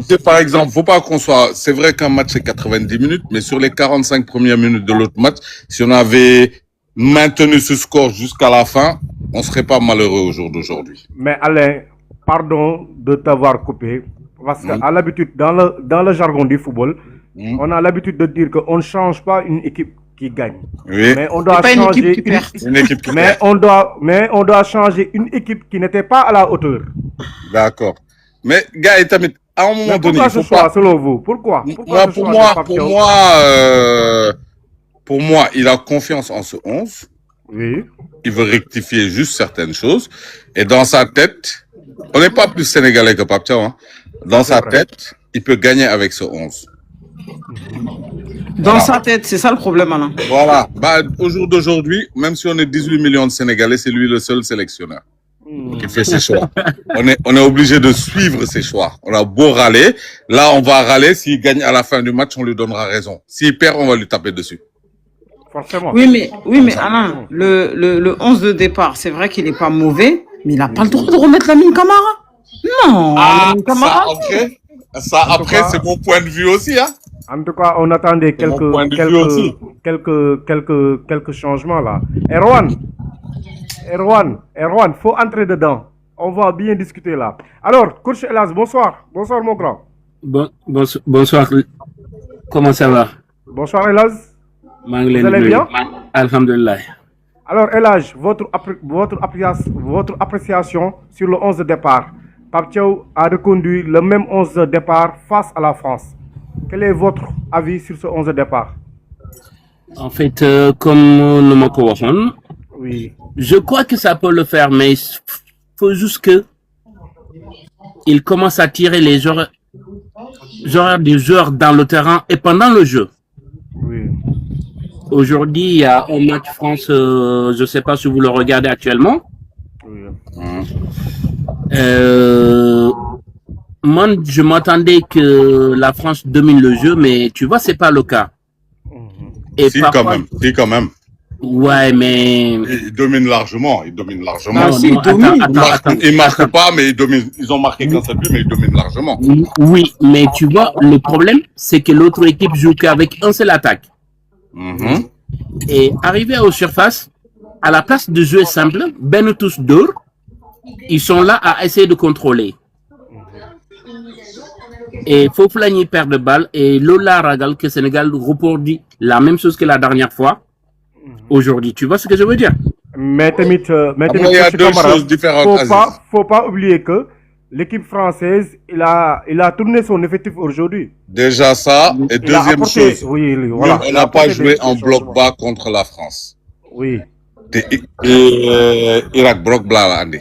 C'est par exemple, faut pas qu'on soit. C'est vrai qu'un match c'est 90 minutes, mais sur les 45 premières minutes de l'autre match, si on avait maintenu ce score jusqu'à la fin, on serait pas malheureux au jour d'aujourd'hui. Mais Alain, pardon de t'avoir coupé, parce qu'à l'habitude, dans le jargon du football, on a l'habitude de dire qu'on ne change pas une équipe qui gagne. Oui. Mais on doit pas une changer équipe qui perd. Une équipe qui mais on doit changer une équipe qui n'était pas à la hauteur. D'accord. Mais gars, à un moment Mais donné, pourquoi il faut ce choix pas. selon vous? Pourquoi ce Pour choix moi, de Pape Thiaw? pour moi, il a confiance en ce 11. Oui. Il veut rectifier juste certaines choses. Et dans sa tête, on n'est pas plus sénégalais que Pape Thiaw, hein. Dans sa tête, il peut gagner avec ce 11. Dans sa tête, c'est ça le problème, Alain. Voilà. Bah, au jour d'aujourd'hui, même si on est 18 millions de Sénégalais, c'est lui le seul sélectionneur qui fait ses choix. On est obligé de suivre ses choix. On a beau râler. Là, on va râler. S'il gagne à la fin du match, on lui donnera raison. S'il perd, on va lui taper dessus. Forcément. Oui, mais Alain, le 11 de départ, c'est vrai qu'il n'est pas mauvais, mais il n'a pas le droit de remettre Lamine Camara. Non, Lamine Camara. Ça, après, c'est mon point de vue aussi, hein. En tout cas, on attendait quelques changements là. Erwan, faut entrer dedans. On va bien discuter là. Alors, coach Elas, bonsoir. Bonsoir mon grand. Bonsoir. Comment ça va? Bonsoir Elas. Vous allez bien? Alhamdulillah. Alors Elage, votre appréciation sur le 11 de départ. Pape Thiaw a reconduit le même 11 de départ face à la France. Quel est votre avis sur ce 11 de départ? En fait, comme nous m'avons oui. Je crois que ça peut le faire, mais il faut juste que il commence à tirer les horaires des joueurs dans le terrain et pendant le jeu. Oui. Aujourd'hui, il y a un match France, je ne sais pas si vous le regardez actuellement. Oui. Moi, je m'attendais que la France domine le jeu, mais tu vois, c'est pas le cas. Et si, parfois, quand même. Ouais, mais... Il domine largement. Ah, si, Ils marquent pas, mais ils ont marqué qu'un seul but, mais ils dominent largement. Oui, mais tu vois, le problème, c'est que l'autre équipe joue qu'avec un seul attaque. Et arrivé aux surfaces, à la place de jouer simple, tous d'or, ils sont là à essayer de contrôler. Et Foflani perd de balle et Lola Ragal que Sénégal reproduit la même chose que la dernière fois. Aujourd'hui, tu vois ce que je veux dire? Mais il y a deux choses différentes. Faut pas oublier que l'équipe française, il a tourné son effectif aujourd'hui. Déjà ça, et deuxième chose, voilà, on n'a pas joué en bloc bas contre la France. Oui. Irak bloc bas, Andy.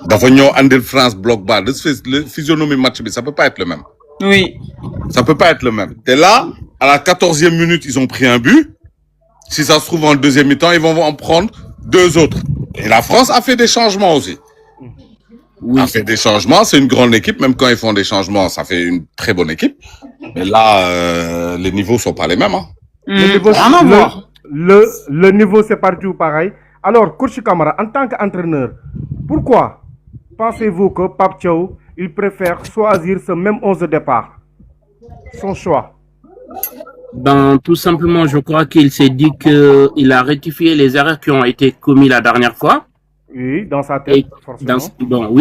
Dafa ñëw andil France bloc bas. De ce fait, le physionomie match, ça peut pas être le même. Oui. Ça peut pas être le même. Et là, à la 14e minute, ils ont pris un but. Si ça se trouve en deuxième mi-temps, ils vont en prendre deux autres. Et la France a fait des changements aussi. Oui. A fait des changements. C'est une grande équipe. Même quand ils font des changements, ça fait une très bonne équipe. Mais là, les niveaux sont pas les mêmes. Hein. Le niveau, c'est partout pareil. Alors, coach Camara, en tant qu'entraîneur, pourquoi pensez-vous que Pape Thiaw, il préfère choisir ce même 11 de départ? Son choix? Ben, tout simplement, je crois qu'il s'est dit qu'il a rectifié les erreurs qui ont été commises la dernière fois. Oui, dans sa tête, forcément.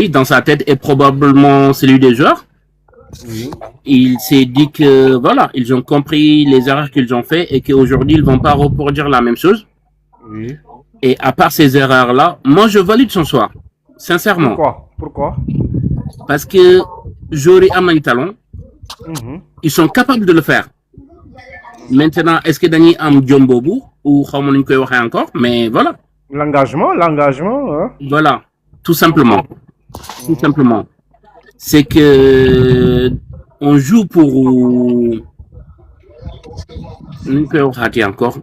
Dans sa tête et probablement celui des joueurs. Oui. Il s'est dit que, voilà, ils ont compris les erreurs qu'ils ont fait et qu'aujourd'hui, ils vont pas reproduire la même chose. Oui. Et à part ces erreurs-là, moi, je valide son choix. Sincèrement. Pourquoi? Parce que j'aurais un talent. Ils sont capables de le faire. Maintenant, est-ce que Dani a un Djombobu ou encore? Mais voilà. L'engagement. Hein? Voilà. Tout simplement. Tout simplement. C'est que on joue pour encore.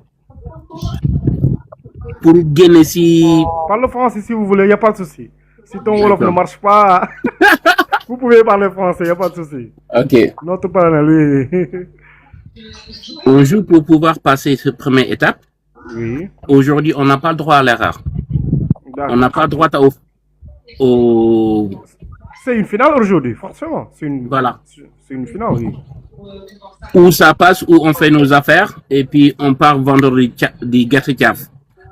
Pour gagner si... Parle français si vous voulez, il n'y a pas de souci. Si ton Wolof ne marche pas, vous pouvez parler français, il n'y a pas de souci. Ok. Notre parole, oui. On joue pour pouvoir passer cette première étape. Oui. Aujourd'hui, on n'a pas le droit à l'erreur. On n'a pas le droit C'est une finale aujourd'hui, forcément. Voilà. C'est une finale, oui. Ou ça passe, ou on fait nos affaires, et puis on part vendre des gâteaux caf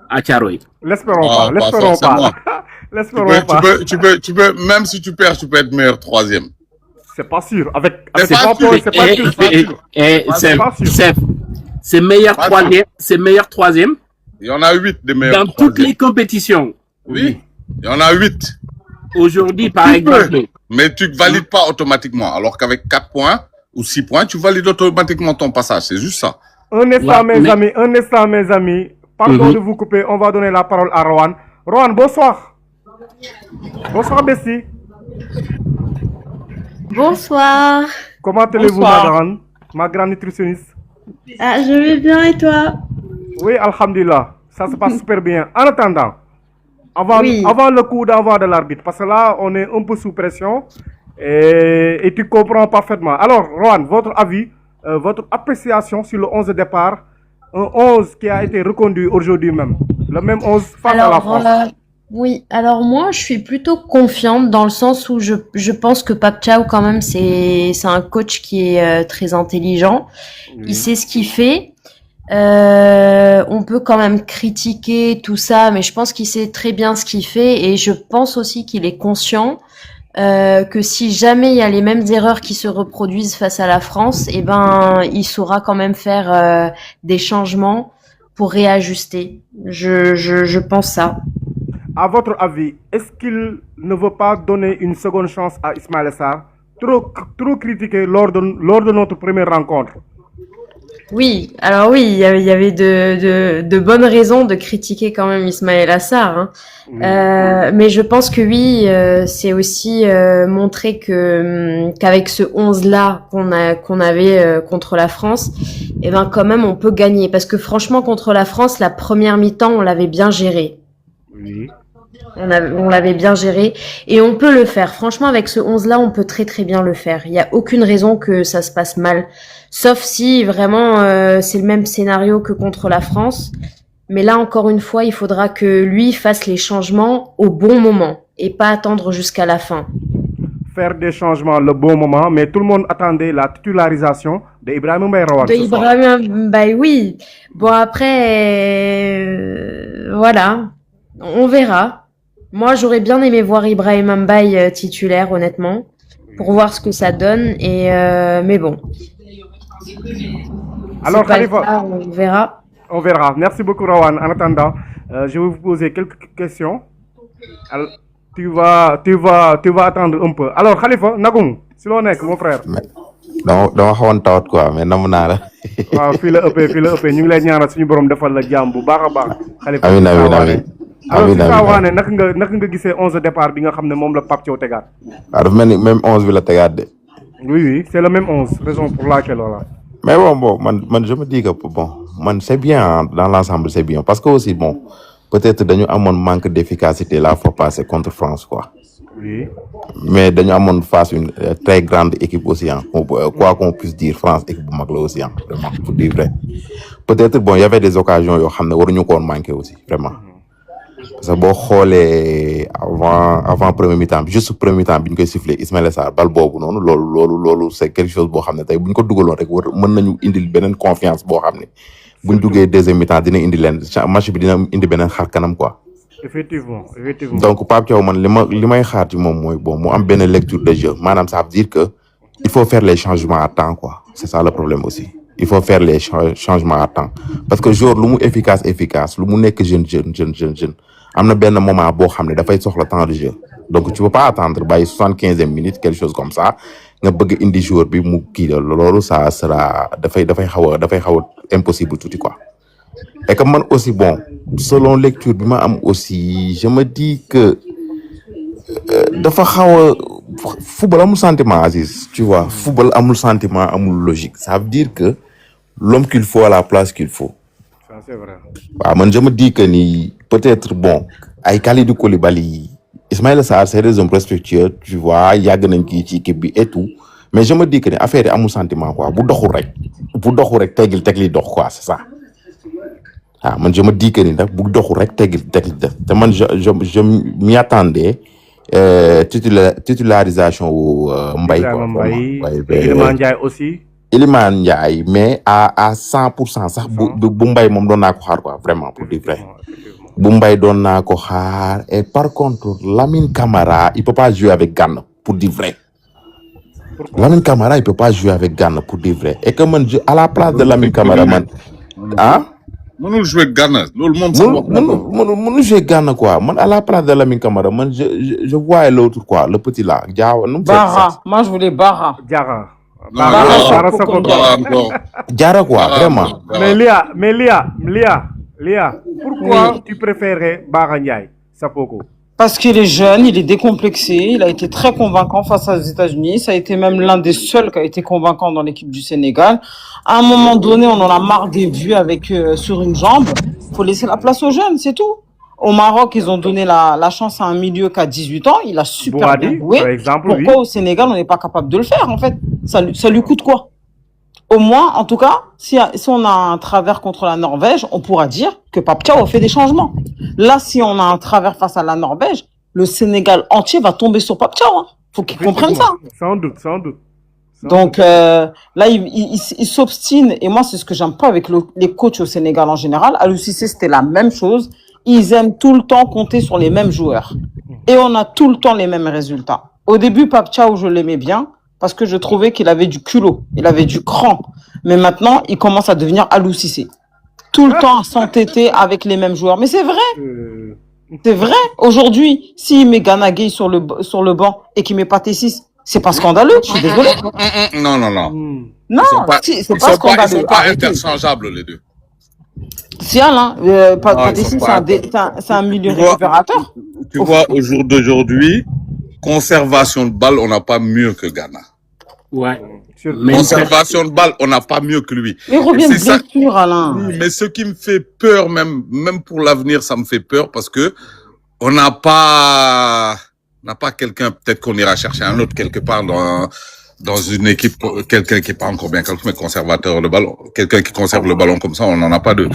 à Thiaroye. L'espérons Ah, pas, pas l'espérons forcément. pas. L'espérons pas. Tu peux, même si tu perds, tu peux être meilleur troisième. C'est pas sûr. Avec C'est ces pas 3 sûr. points, c'est pas sûr. c'est pas sûr. C'est pas sûr. c'est meilleur Pas sûr. troisième, c'est meilleur troisième Il y en a 8 de meilleurs dans troisièmes. toutes les compétitions. Oui, il y en a 8. Aujourd'hui, par Tu peux, exemple, mais tu ne valides pas automatiquement. Alors qu'avec 4 points ou 6 points, tu valides automatiquement ton passage. C'est juste ça. Un instant, Ouais, mes amis, un instant, mes amis. Pardon de vous couper, on va donner la parole à Rohan. Rohan, bonsoir. Bonsoir, Bessie. Bonsoir. Comment allez-vous, Bonsoir. ma grande nutritionniste? Ah, je vais bien et toi? Oui, alhamdulillah. Ça se passe super bien. En attendant, avant le coup d'envoi de l'arbitre, parce que là, on est un peu sous pression et tu comprends parfaitement. Alors, Rohan, votre avis, votre appréciation sur le 11 de départ, un 11 qui a été reconduit aujourd'hui même. Le même 11 face à la France. Oui, alors moi, je suis plutôt confiante dans le sens où je pense que Pape Thiaw, quand même, c'est un coach qui est très intelligent. Il sait ce qu'il fait. On peut quand même critiquer tout ça, mais je pense qu'il sait très bien ce qu'il fait et je pense aussi qu'il est conscient que si jamais il y a les mêmes erreurs qui se reproduisent face à la France, eh ben, il saura quand même faire des changements pour réajuster. Je pense ça. À votre avis, est-ce qu'il ne veut pas donner une seconde chance à Ismaïla Sarr, trop critiqué lors de notre première rencontre? Oui, alors oui, il y avait de bonnes raisons de critiquer quand même Ismaïla Sarr, hein. Mais je pense que oui, c'est aussi montrer qu'avec ce 11-là qu'on avait contre la France, eh ben quand même on peut gagner. Parce que franchement, contre la France, la première mi-temps, on l'avait bien géré. Oui. On l'avait bien géré et on peut le faire. Franchement, avec ce 11-là, on peut très très bien le faire. Il n'y a aucune raison que ça se passe mal. Sauf si vraiment c'est le même scénario que contre la France. Mais là, encore une fois, il faudra que lui fasse les changements au bon moment et pas attendre jusqu'à la fin. Faire des changements le bon moment, mais tout le monde attendait la titularisation de Ibrahima Mbaye Rawal. De Ibrahima Mbaye, oui. Bon, après, voilà. On verra. Moi, j'aurais bien aimé voir Ibrahima Mbaye titulaire, honnêtement, pour voir ce que ça donne. Et mais bon. Alors, Khalifa, cas, on verra. On verra. Merci beaucoup, Rohan. En attendant, je vais vous poser quelques questions. Alors, tu vas attendre un peu. Alors, Khalifa, Nagoum, si l'on est, mon frère. dama xawoon tawat quoi mais namm naa la. waaw fii la ëppee ñu ngi lay ñaanal suñu borom defal la jàmm bu baax a baax. Khalifa amiin alors si saa waane naka nga gisee 11 départ bi nga xam ne moom la Pape Thiaw tegaat. waaw dafa mel ni même 11 bi la tegaat de. oui c'est le même 11 raison pour laquelle voilà. mais bon man je me dis que bon man c'est bien hein, dans l'ensemble c'est bien parce que aussi bon peut-être dañu amoon manque d'efficacité la fois passée contre France quoi. Oui. Mais dañu amoon face une très grande équipe aussi hein. Quoi qu'on puisse dire France équipe bu mag la aussi hein, vraiment pour dire vrai. Peut-être bon il y avait des occasions yoo xam ne waruñu ko woon manquer aussi vraiment. Parce que boo xoolee avant premier mi-temps juste premier mi-temps bi ñu koy siffler Ismaïla Sarr bal boobu noonu loolu c'est quelque chose boo xam ne tey bu ñu ko dugaloon rek mën nañu indil beneen confiance boo xam ne bu ñu duggee deuxième mi-temps dina indi leen match bi dina indi beneen xar kanam quoi. Effectivement. Donc Pape Thiaw man li may xaar ci moom mooy bon mu am benn lecture de jeu maanaam ça veut dire que il faut faire les changements à temps quoi c'est ça le problème aussi. Il faut faire les changements à temps parce que jour lu mu efficace lu mu nekk jeune am na benn moment boo xam ne dafay soxla temps de jeu donc tu peux pas attendre bàyyi 75e minute quelque chose comme ça nga bëgg indi joueur bi mu kii la loolu ça sera dafay xaw a impossible tuuti quoi. Et que man aussi bon selon lecture bi ma am aussi je me dis que dafa xaw a football amul sentiment Aziz tu vois football amul sentiment amul logique ça veut dire que l'homme qu'il faut à la place qu'il faut. Ça c'est vrai. waaw man je me dis que ni peut-être bon ay Kalidou Koulibaly Ismaïla Sarr c'est des hommes respectueux tu vois yàgg nañ kii ci équipe bi et tout mais je me dis que ni affaire yi amul sentiment quoi bu doxul rek tegli dox quoi c'est ça. Ah man je me dis que ni nag bu doxul rek tegli def te man je m'y attendais titularisation wu Mbaye quoi Ibrahima Mbaye, vraiment Iliman Ndiaye aussi. Iliman Ndiaye mais à 100% sax bu Mbaye moom doon naa ko xaar quoi vraiment pour dire vrai Effectivement. bu Mbaye doon naa ko xaar et par contre Lamine Camara il peut pas jouer avec Gana pour dire vrai. Pourquoi? Lamine Camara il peut pas jouer avec Gana pour dire vrai et que man à la place de Lamine Camara man ah. mënul jouer Ghana loolu moom sax wax na ko. mënu jouer Gana quoi man à la place de Lamine Camara man je vois l'autre quoi le petit là Diaw nu mu Bara. Moi, je voulais Bara. Diarra. Non, Bara, non, ça, Bara faut Sapoko. qu'on Bara encore. Diarra quoi Bara vraiment. encore, Bara. Mais Léa, pourquoi Oui. tu préférais Bara Ndiaye, Sapoko? Parce qu'il est jeune, il est décomplexé, il a été très convaincant face aux États-Unis. Ça a été même l'un des seuls qui a été convaincant dans l'équipe du Sénégal. À un moment donné, on en a marre des vues avec sur une jambe. Faut laisser la place aux jeunes, c'est tout. Au Maroc, ils ont donné la chance à un milieu qui a 18 ans. Il a super bien Bouradi, joué. par exemple, Pourquoi oui. au Sénégal, on n'est pas capable de le faire, en fait? Ça lui coûte quoi? Au moins, en tout cas, si on a un travers contre la Norvège, on pourra dire que Pape Thiaw a fait des changements. Là, si on a un travers face à la Norvège, le Sénégal entier va tomber sur Pape Thiaw. Hein. Faut qu'ils comprennent ça. Sans doute, sans doute. Sans Donc doute. là, il s'obstine. Et moi, c'est ce que j'aime pas avec les coachs au Sénégal en général. À l'UCC, c'était la même chose. Ils aiment tout le temps compter sur les mêmes joueurs. Et on a tout le temps les mêmes résultats. Au début, Pape Thiaw, je l'aimais bien parce que je trouvais qu'il avait du culot, il avait du cran. Mais maintenant, il commence à devenir Aliou Cissé. Tout le temps à s'entêter avec les mêmes joueurs. Mais c'est vrai. C'est vrai. Aujourd'hui, s'il met Gana Gueye sur le banc et qu'il met Pathé 6, c'est pas scandaleux. Je suis désolé. Non, non, non. Non, Ils c'est sont pas scandaleux. ils sont pas Arrêtez. interchangeables, les deux. Si, Alain, Pathé ils sont 6, pas- c'est un milieu Tu vois- récupérateur. Tu vois, au jour d'aujourd'hui, conservation de balle, on n'a pas mieux que Ghana. Ouais. Sur- Mais Conservation de balle, on n'a pas mieux que lui. Mais il revient de C'est ça- blessure, Alain. Oui, mais ce qui me fait peur, même pour l'avenir, ça me fait peur parce que on n'a pas quelqu'un, peut-être qu'on ira chercher un autre quelque part dans une équipe, quelqu'un qui est pas encore bien calculé, mais conservateur de ballon, quelqu'un qui conserve le ballon comme ça, on n'en a pas deux.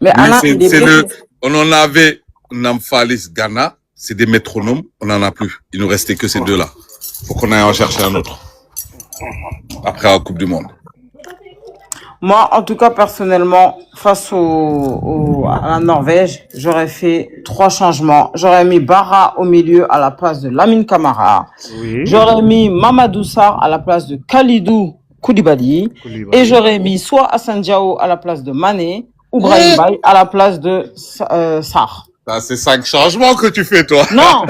Mais Alain, Mais il est blessé. on en avait Namfalis Ghana, c'est des métronomes, on n'en a plus. Il nous restait que ces deux-là. Faut qu'on aille en chercher un autre. Après la Coupe du Monde. Moi, en tout cas, personnellement, face à la Norvège, j'aurais fait 3 changements. J'aurais mis Bara au milieu à la place de Lamine Camara. Oui. J'aurais mis Mamadou Sarr à la place de Khalidou Koulibaly. Koulibaly. Et j'aurais mis soit Hassan Diao à la place de Mané ou Brahim Baye à la place de Sarr. Ça, c'est 5 changements que tu fais, toi. Non,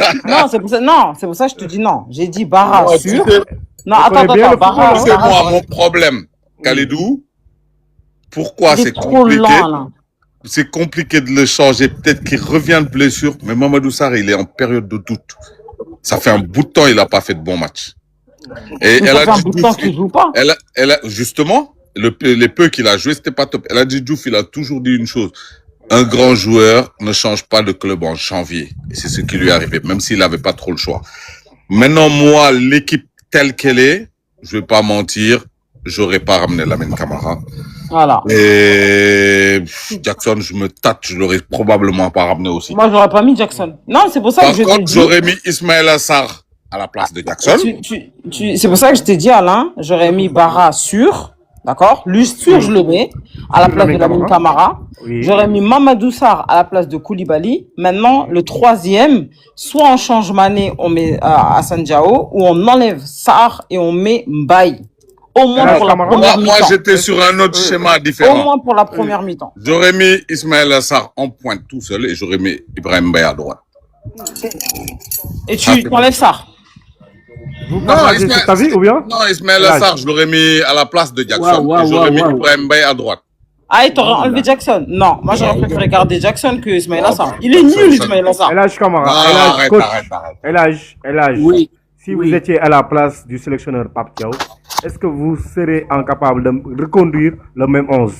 c'est pour ça que je te dis non. J'ai dit Bara Non, sûr. tu sais- Non, Tu connais bien attends, le Bara. football, hein. C'est moi mon problème. Khalidou, pourquoi Il est c'est trop compliqué? lent, là. C'est compliqué de le changer. Peut-être qu'il revient de blessure. Mais Mamadou Sarr, il est en période de doute. Ça fait un bout de temps, il n'a pas fait de bons matchs. Et Mais elle ça a fait un dit bout de temps qu'il joue pas. justement, les peu qu'il a joué, c'était pas top. Elle a dit Diouf, il a toujours dit une chose. Un grand joueur ne change pas de club en janvier. Et c'est ce qui lui est arrivé, même s'il n'avait pas trop le choix. Maintenant, moi, l'équipe telle qu'elle est, je vais pas mentir, j'aurais pas ramené Lamine Camara. Voilà. Et Jackson, je me tâte, je l'aurais probablement pas ramené aussi. Moi, j'aurais pas mis Jackson. Non, c'est pour ça Par que je t'ai contre, dit. j'aurais mis Ismaël Assar à la place de Jackson. C'est pour ça que je t'ai dit, Alain, j'aurais mis Bara sûr. D'accord? Lui sûr, je le mets à la place de Lamine Camara. Oui. J'aurais mis Mamadou Sarr à la place de Koulibaly. Maintenant, le troisième, soit on change Mané, on met Hassan Diao, ou on enlève Sarr et on met Mbaye. Au moins Ah, pour la Camara. première Moi, mi-temps. j'étais sur un autre schéma Au différent. moins pour la première mi-temps. J'aurais mis Ismaël Assar en pointe tout seul et j'aurais mis Ibrahim Mbaye à droite. Et tu enlèves Sarr. Vous partagez cet avis ou bien? Non, Ismaël Là, Assar, je l'aurais mis à la place de Jackson. Waouh, et j'aurais mis waouh. Ibrahim Mbaye à droite. Ah, et t'aurais enlevé Jackson? Non, moi j'aurais préféré garder Jackson que Ismaël Assar. Il est nul, Ismaël Assar. Elhaj Camara, Ah, Elhaj arrête, coach, arrête. Elhaj. Oui. Si vous Oui. étiez à la place du sélectionneur Pape Thiaw, est-ce que vous serez incapable de reconduire le même 11?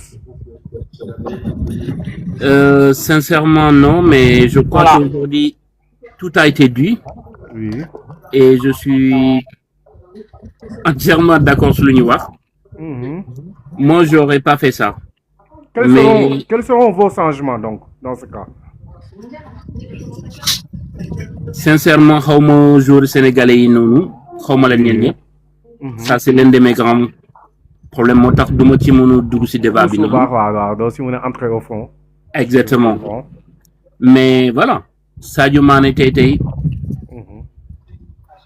Sincèrement, non, mais je crois Voilà. qu'aujourd'hui, tout a été dit Oui. et je suis entièrement d'accord sur le niveau. Mhm. Moi, j'aurais pas fait ça. Quels seront vos changements donc dans ce cas? sincèrement xaw ma joueur sénégalais yi noonu xaw ma leen ñenn ça c'est l'un de mes grands problèmes moo tax du ma ci mën a dugg si débat bi su noonu. baax waaw doo si mën a entrer au fond. exactement Bon. mais voilà Sadio Mané tey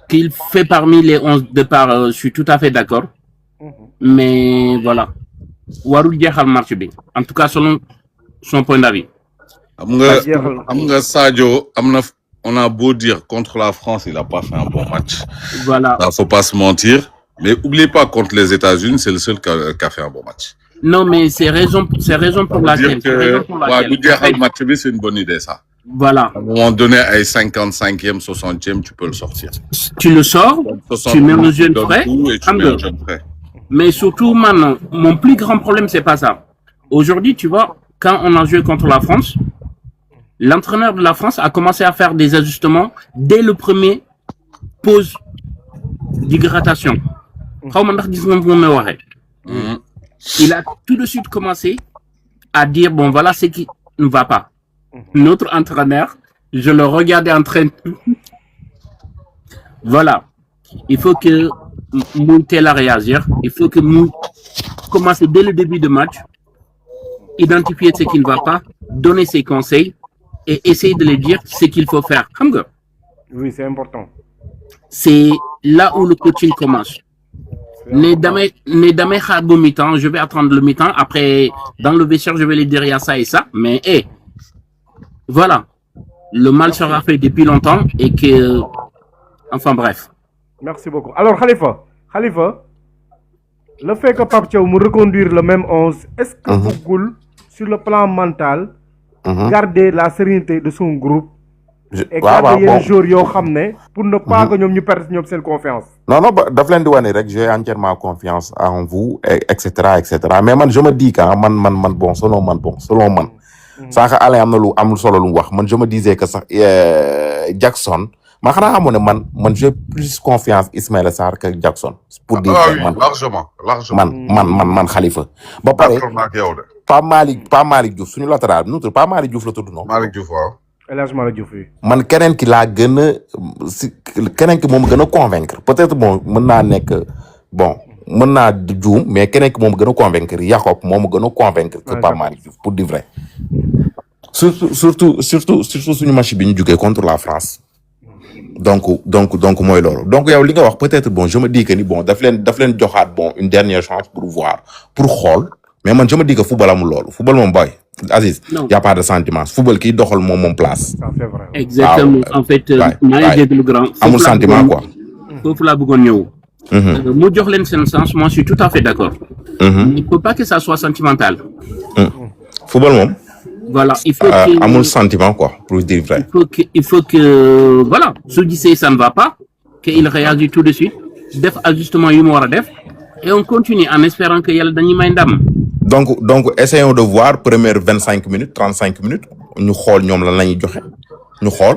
qu'il fait parmi les 11 départs je suis tout à fait d'accord mais voilà warul jeexal match bi en tout cas selon son point d'avis. xam nga Sadio on a beau dire contre la France il a pas fait un bon match. Voilà. Là, faut pas se mentir. Mais oubliez pas contre les États-Unis c'est le seul qui a fait un bon match. Non mais c'est raison pour laquelle. Le match bi c'est une bonne idée ça. Voilà. À un moment donné à 55e 60e tu peux le sortir. Tu le sors. Tu mets un jeune frais. Mais surtout maintenant mon plus grand problème c'est pas ça. Aujourd'hui tu vois quand on a joué contre la France. L'entraîneur de la France a commencé à faire des ajustements dès le premier pause d'hydratation. Il a tout de suite commencé à dire bon voilà ce qui ne va pas. Notre entraîneur, je le regardais en train de... Voilà. Il faut que Moutel à réagir. Il faut que nous commencer dès le début de match, identifier ce qui ne va pas, donner ses conseils et essayer de les dire ce qu'il faut faire. Oui, c'est important. C'est là où le coaching commence. Ne damay xaar ba mi-temps, je vais attendre le mi-temps. Après, dans le vestiaire, je vais les dire il y a ça et ça. Mais voilà. Le mal sera fait depuis longtemps et que... Enfin bref. Merci beaucoup. Alors Khalifa, le fait que Pape Thiaw me reconduire le même 11, est-ce que Bougoul, sur le plan mental, garder la sérénité de son groupe et garder les joueurs pour ne pas que nous perdions cette confiance? Non, daf leen di wane rek j'ai entièrement confiance en vous etc. Mais man je me dis que man selon man sànq Alain am solo lu wax man je me disais que sax Jackson ma xanaa xamoon ne man j'ai plus confiance Ismaïla Sarr que Jackson. Pour dire man largement. man Khalifa. ba pare Pape Malick Diouf suñu latéral notre Pape Malick Diouf la tudd noonu. Malick Diouf waaw. man keneen ki laa gën a keneen ki moom gën a convaincre peut-être bon mën naa juum mais keneen ki moom gën a convaincre Jacob moom gën a convaincre que Pape Malick Diouf pour dire vrai. surtout suñu match bi ñu jógee contre la France. donc mooy loolu donc yow li nga wax peut-être bon je me dis que ni bon daf leen joxaat bon une dernière chance pour voir pour xool mais man je me dis que football amul loolu football moom boy Aziz y a pas de sentiment football kii doxal moom place. Ça c'est vrai. Exactement en fait maa ngi dégg lu grand. amul sentiment quoi. foofu laa bëggoon ñëw. mu jox leen seen sens moi je suis tout à fait d'accord. Il ne faut pas que ça soit sentimental. football moom. Voilà, il faut que... amul sentiment quoi, pour dire vrai. Il faut que voilà, se disait ça ne va pas, qu'il réagit tout de suite, def ajustement yu mu war a def, et on continue en espérant que yàlla dañuy may ndam. Donc essayons de voir première 25 minutes, 35 minutes, ñu xool ñoom lan la ñuy joxe, ñu xool.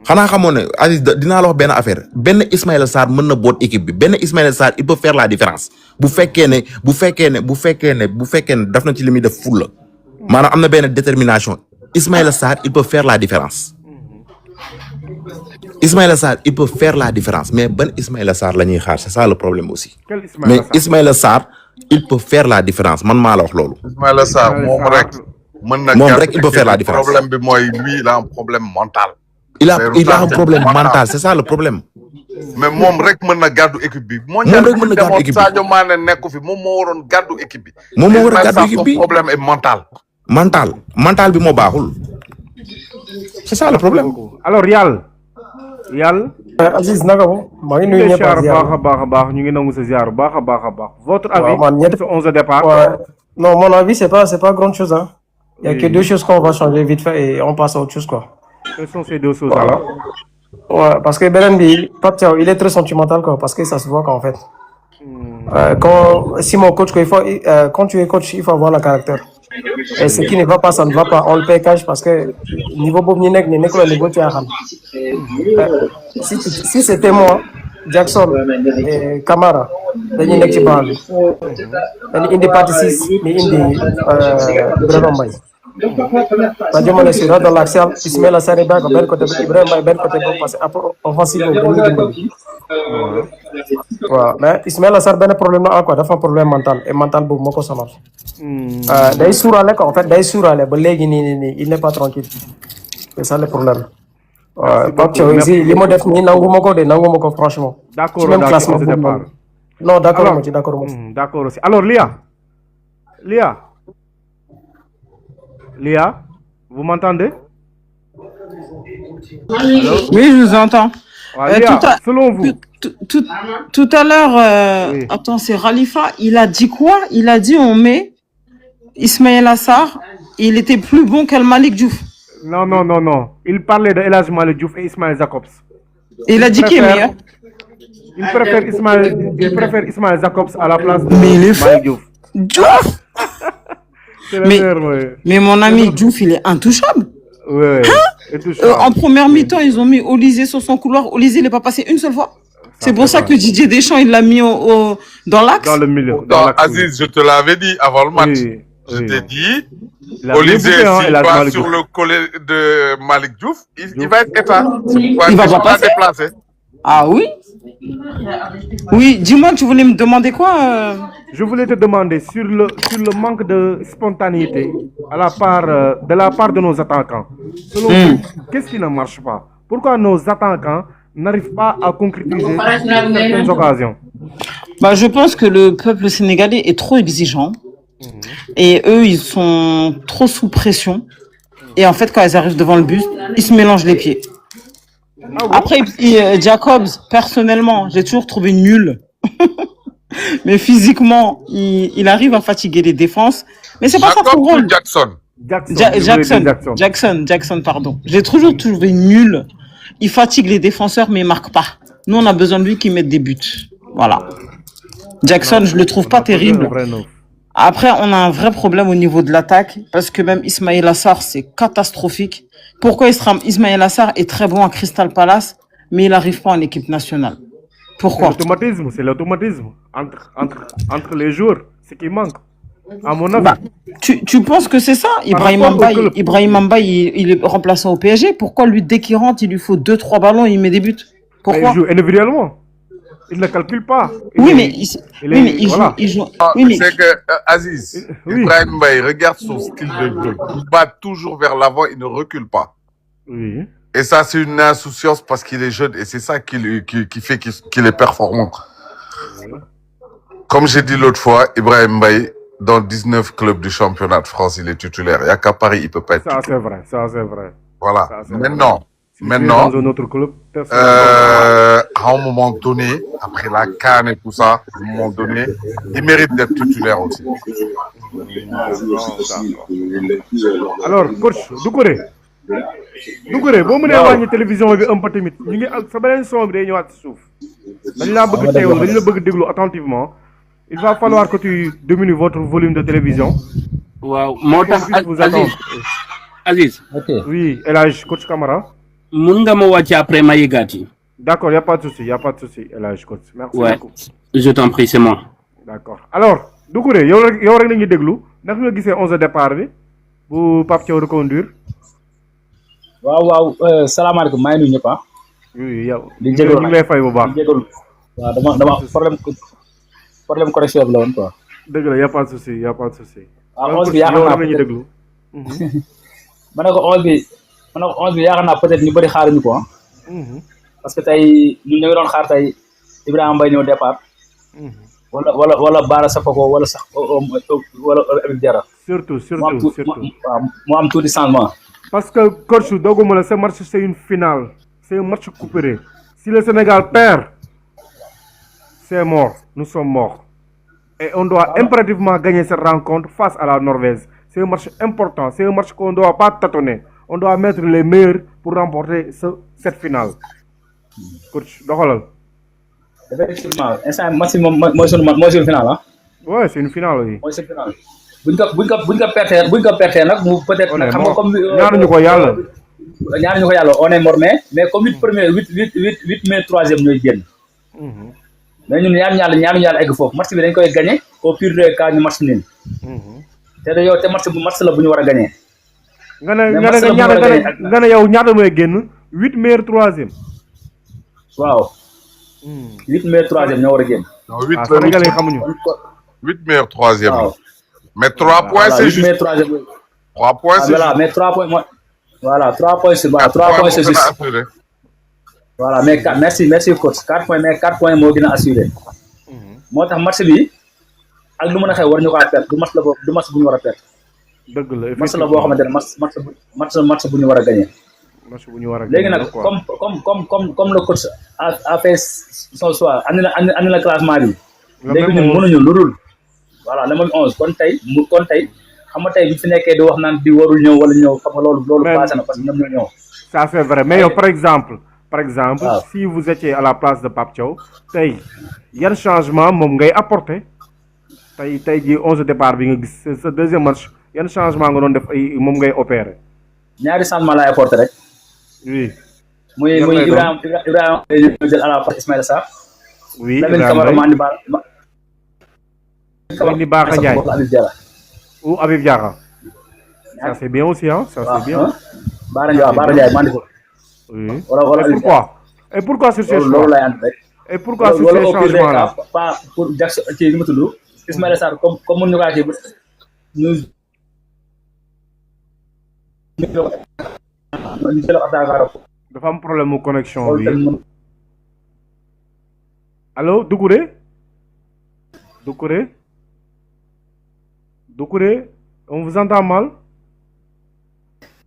xanaa xamoon ne Aziz dinaa la wax benn affaire benn Ismaïla Sarr mën na boot équipe bi benn Ismaïla Sarr il peut faire la différence bu fekkee ne daf na ci li muy def fulla maanaam am na benn détermination Ismaïla Sarr il peut faire la différence mais ban Ismaïla Sarr la ñuy xaar c'est ça le problème aussi. Mais Ismaïla Sarr il peut faire la différence man maa la wax loolu. Ismaïla Sarr moom rek il peut faire la différence. problème bi mooy lui il a un problème mental. Il a un problème mental, c'est ça le problème. Mais moom rek mën na gàddu équipe bi. moom rek mën na gàddu équipe bi Sadio Mané nekku fi moom moo waroon gàddu équipe bi. moom moo war a gàddu équipe bi son problème est mental. mental bi moo baaxul. c'est ça le problème. Alors Yal. Aziz naka mo maa ngi nuyu ñëpp baax ñu ngi nangu sa ziar baax. Votre avis sur 11 départ? Non, mon avis c'est pas grande chose hein. Il y a que deux choses qu'on va changer vite fait et on passe à autre chose quoi. Quelles sont ces deux choses alors? Ouais, parce que Belen bi Pape Thiaw il est très sentimental quoi parce que ça se voit quoi en fait. Si mon coach quand tu es coach il faut avoir le caractère. Et ce qui ne va pas ça ne va pas on le paye cash parce que niveau boobu ñu nekk la niveau ci xam. Si c'était moi Jackson et Camara dañuy nekk ci banc bi dañuy indi partie 6 ni indi Ibrahima Mbaye Sadio Mané sera dans l'axial, Ismaïla Sarr baa ko benn côté bi, Ibrahima Mbaye benn côté bi, parce que après offensivement bu ñu dimbali. waaw mais Ismaïla Sarr benn problème la quoi, dafa am problème mental et mental boobu moo ko sonal. day suuraale quoi, en fait day suuraale ba léegi nii il n'est pas tranquille. C'est ça le problème. Pape Thiaw ici li ma def nii nanguma ko franchement. D'accord, ci même d'accord, classement au boobu départ. noonu. Non d'accord Alors, ma ci d'accord ma ci. D'accord aussi. Alors, Léa, vous m'entendez? Oui, je vous entends. Ouais, Léa, selon vous. Tout à l'heure, Oui. attends, c'est Khalifa, il a dit quoi? Il a dit on met Ismaïla Sarr, il était plus bon qu'El Malik Diouf. Non. Il parlait de El Hadji Malick Diouf et Ismaël Jacobs. Et il a dit qui est meilleur? Il préfère Ismaël Jacobs à la place de Mais il est fou. Malick Diouf. Diouf! C'est le meilleur, ouais. Mais mon ami Diouf, il est intouchable. Ouais. En première mi-temps, ils ont mis Olysée sur son couloir. Olysée, il n'est pas passé une seule fois. C'est pour ça que Didier Deschamps, il l'a mis dans l'axe. Dans le milieu. Non, Aziz, je te l'avais dit avant le match. Je t'ai dit, Il a Olysée, bien bouffé, s'il El Hadji va Malick sur Diouf. le collet de Malik Diouf, il va être éteint. Il va pas passer. Déplacé. Ah oui? Oui, dis-moi, tu voulais me demander quoi Je voulais te demander sur le manque de spontanéité de la part de nos attaquants. Selon vous, qu'est-ce qui ne marche pas? Pourquoi nos attaquants n'arrivent pas à concrétiser certaines occasions? Je pense que le peuple sénégalais est trop exigeant. Et eux, ils sont trop sous pression. Et en fait, quand ils arrivent devant le but, ils se mélangent les pieds. Après, Jacobs, personnellement, j'ai toujours trouvé nul. Mais physiquement, il arrive à fatiguer les défenses. Mais c'est pas ça son rôle. Jackson, pardon. J'ai toujours trouvé nul. Il fatigue les défenseurs, mais il marque pas. Nous, on a besoin de lui qui mette des buts. Voilà. Jackson, je le trouve pas terrible. Après, on a un vrai problème au niveau de l'attaque, parce que même Ismaïla Sarr, c'est catastrophique. Pourquoi Ismaïla Sarr est très bon à Crystal Palace, mais il n'arrive pas en équipe nationale? Pourquoi? C'est l'automatisme entre les joueurs, ce qui manque. À mon avis. Tu penses que c'est ça? Ibrahim Mbaye, il est remplaçant au PSG. Pourquoi lui, dès qu'il rentre, il lui faut 2-3 ballons et il met des buts? Pourquoi? Il joue individuellement. Il ne calcule pas. Il joue. C'est que, Aziz, Ibrahim Mbaye, regarde son style de jeu. Il bat toujours vers l'avant, il ne recule pas. Oui. Et ça, c'est une insouciance parce qu'il est jeune et c'est ça qui fait qu'il est performant. Comme j'ai dit l'autre fois, Ibrahim Mbaye, dans 19 clubs du championnat de France, il est titulaire. Il n'y a qu'à Paris, il ne peut pas être titulaire. Ça, c'est vrai. Voilà. Maintenant, dans un autre club, à un moment donné, après la CAN et tout ça, à un moment donné, il mérite d'être titulaire aussi. Alors, coach, Doucouré, boo mënee wàññi télévision bi un peu tamit ñu ngi ak sa beneen son bi day ñëwaat ci suuf dañ la bëgg déglu attentivement. Il va falloir que tu diminues votre volume de télévision. Waaw moo tax Aziz. Oui, El Hadj coach Camara. Mun nga ma wàcce après ma yëgaat yi. D'accord, y a pas de souci, El Hadj coach. Merci beaucoup. Je t'en prie, c'est moi. D'accord. Alors, Doucouré, yow rek nañu déglu ndax nga gisee 11 départ bi bu Pape Thiaw reconduire. waaw salaamaaleykum maa ngi nuyu ñëpp ah. Oui yow. di jégalu ñu ngi lay fay bu baax. di jégalu waaw dama problème connexion bi la woon quoi. dëgg la y a pas de souci. waaw 11 bi yaakaar naa nañu déglu. ma ne ko 11 bi yaakaar naa peut-être ñu bëri xaaruñu ko parce que tey ñun ñu ngi doon xaar tey Ibrahima Mbaye ñëw départ. wala Bara Sakho wala Habib Diarra. surtout. mu am tuuti changement. Parce que coach doguma la ce match c'est une finale, c'est un match coupé. Si le Sénégal perd, c'est mort, nous sommes morts. Et on doit impérativement gagner cette rencontre face à la Norvège. C'est un match important, c'est un match qu'on ne doit pas tâtonner. On doit mettre les meilleurs pour remporter cette finale. Coach, doxalal. Effectivement, instant match bi moom mooy suñu finale ah. Ouais, c'est une finale oui. Mooy suñu finale. buñ ko pertee nag mu peut-être nag xam nga comme ñaanuñu ko yàlla on est mort mais comme 8 mai 3e ñooy génn mais ñun ñaanuñu yàlla egg foofu match bi dañ koy gagné au pire des cas ñu match nul te match la bu ñu war a gagné nga ne mais nga ne match la bu ñu war a gagné ak nga ne yow ñaata mooy génn 8 meilleurs troisième. waaw 8 meilleurs troisième ñoo war a génn. Non, 8, Ah, Sénégalais yi xamuñu. 8 meilleurs troisième. waaw Mais 3 points, voilà c'est 8 juste. meilleurs troisième. 3 points, c'est voilà juste. mais 3 points mooy. voilà 3 points c'est voilà 3 4 points c'est moo gën a juste. assuré. voilà mais merci coach 4 points mais 4 points moo gën a assuré. moo tax match bi ak lu mën a xew war ñu ko perdre du match la boobu du match bu ñu war a perdre. dëgg la match la boo xamante ne match bu ñu war a gagné. match bu ñu war a léegi nag comme le coach a fait son choix andi na classement bi. léegi ñun mënuñu lu dul voilà le même 11 kon tey xam nga tey bi fi nekkee di wax naan di warul ñëw wala ñëw xam nga loolu passé na parce que ñoom ñoo ñëw. ça c'est vrai mais yow par exemple si vous étiez à la place de Pape Thiaw tey yan changement moom ngay apporter tey jii 11 départ bi nga gis sa deuxième match yan changement nga doon def ay moom ngay opérer. ñaari changement laay apporter rek. oui. muy Ibrahima ñu jël à la place Ismaïla Sarr. oui Lamine Camara Mandi Bara Ndiaye ou Habib Diarra. ça c'est bien aussi hein ça c'est bien. Bara Ndiaye mandi ko. oui. wala et pourquoi sur ces choix loolu lay ànd rek. et pourquoi sur ces changements là pas pour Jackson kii nu mu tudd Ismaïla Sarr comme mun ñu kaa kii ñu jël attaquant. dafa am problème mu connexion bi allo Doucouré on vous entend mal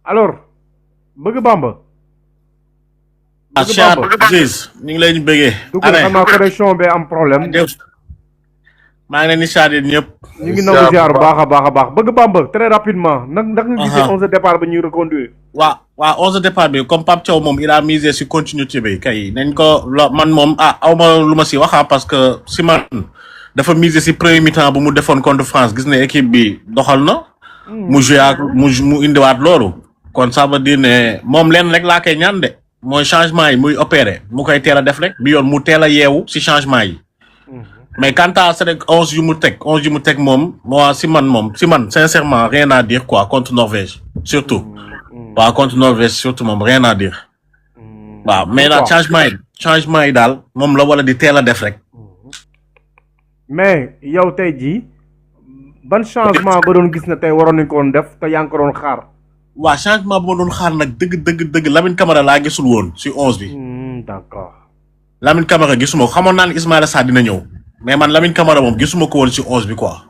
alors Bëgg Bamba. Aziz ñu ngi leen di bëggee. Doucouré xam naa connexion bi am problème. maa ngi leen di saadin ñëpp. ñu ngi nangu ziar baax a baax Bëgg Bamba très rapidement ndax nga gisee 11 départ ba ñuy reconduire. waaw 11 départ bi comme Pape Thiaw moom il a misé sur continuité bi kay nañ ko man moom awma lu ma si wax parce que si man dafa misé si premier mi-temps bu mu defoon contre France gis ne équipe bi doxal na. mu joué ak mu indiwaat loolu. kon ça veut dire ne moom leen rek laa koy ñaan de mooy changement yi muy opéré mu koy teel a def rek bi yoon mu teel a yeewu si changement yi. mais quant à c'est 11 yu mu teg moom moi si man sincèrement rien à dire quoi contre Norvège surtout. waaw contre Norvège surtout moom rien à dire. waaw mais nag changement yi daal moom la wala di teel a def rek. mais yow tey jii ban changement nga doon gis ne tey waroon nañu ko woon def te yaa ngi ko doon xaar. waaw changement bu ma doon xaar nag dëgg Lamine Camara laa gisul woon si 11 bi. d'accord. Lamine Camara gisuma ko xamoon naa ne Ismaïla Sarr dina ñëw mais man Lamine Camara moom gisuma ko woon si 11 bi quoi.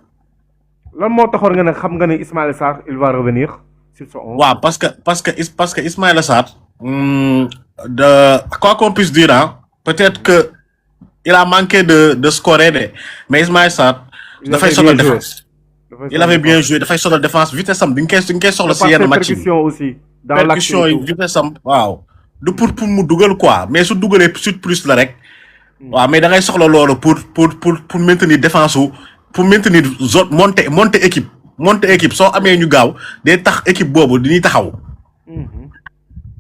lan moo taxoon nga ne xam nga ne Ismaïla Sarr il va revenir sur ce 11. waaw parce que Ismaïla Sarr. Quoi qu'on puisse dire peut-être que il a manqué de scorer mais Ismaïla Sarr. dafay sonal défense. il avait bien joué dafay sonal défense vitesse am di nga koy soxla si yenn match yi. percussion aussi. dans percussion yi vitesse am waaw. du pour mu dugal quoi mais su dugalee plus la rek. waaw mais da ngay soxla loolu pour maintenir défense pour maintenir zone monter équipe soo amee ñu gaaw day tax équipe boobu dañuy taxaw.